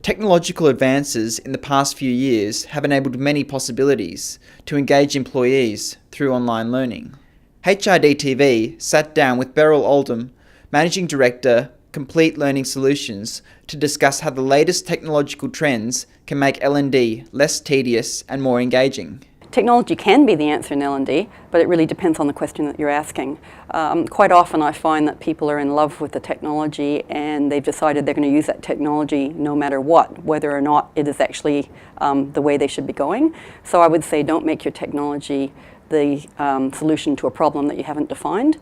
Technological advances in the past few years have enabled many possibilities to engage employees through online learning. HRD-TV sat down with Beryl Oldham, Managing Director, Complete Learning Solutions, to discuss how the latest technological trends can make L&D less tedious and more engaging. Technology can be the answer in L&D, but it really depends on the question that you're asking. Quite often I find that people are in love with the technology and they've decided they're going to use that technology no matter what, whether or not it is actually the way they should be going. So I would say don't make your technology the solution to a problem that you haven't defined.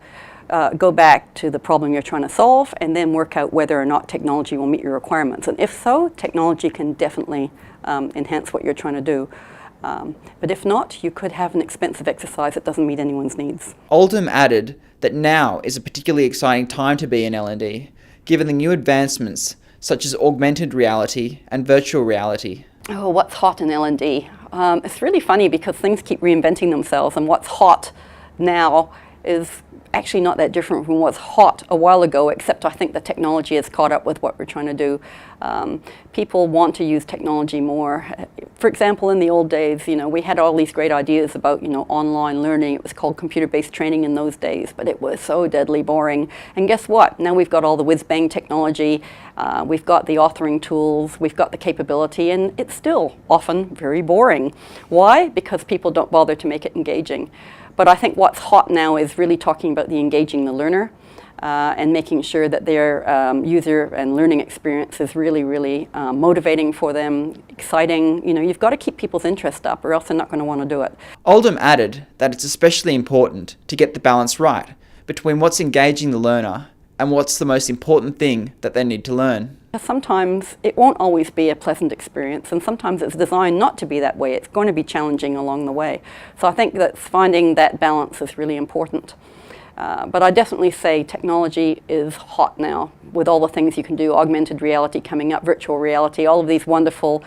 Go back to the problem you're trying to solve and then work out whether or not technology will meet your requirements. And if so, technology can definitely enhance what you're trying to do. But if not, you could have an expensive exercise that doesn't meet anyone's needs. Oldham added that now is a particularly exciting time to be in L&D, given the new advancements such as augmented reality and virtual reality. Oh, what's hot in L&D? It's really funny because things keep reinventing themselves, and what's hot now is actually not that different from what's hot a while ago, except I think the technology has caught up with what we're trying to do. People want to use technology more. For example, in the old days, we had all these great ideas about, online learning. It was called computer-based training in those days, but it was so deadly boring. And guess what? Now we've got all the whiz-bang technology, we've got the authoring tools, we've got the capability, and it's still often very boring. Why? Because people don't bother to make it engaging. But I think what's hot now is really talking about the engaging the learner and making sure that their user and learning experience is really, really motivating for them, exciting. You've got to keep people's interest up or else they're not going to want to do it. Oldham added that it's especially important to get the balance right between what's engaging the learner and what's the most important thing that they need to learn. Sometimes it won't always be a pleasant experience, and sometimes it's designed not to be that way. It's going to be challenging along the way. So I think that finding that balance is really important. But I definitely say technology is hot now with all the things you can do, augmented reality coming up, virtual reality, all of these wonderful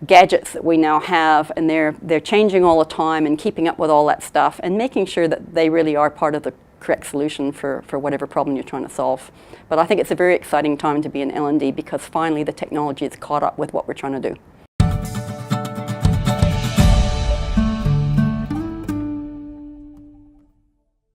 gadgets that we now have, and they're changing all the time and keeping up with all that stuff and making sure that they really are part of the correct solution for whatever problem you're trying to solve. But I think it's a very exciting time to be in L&D because finally the technology is caught up with what we're trying to do.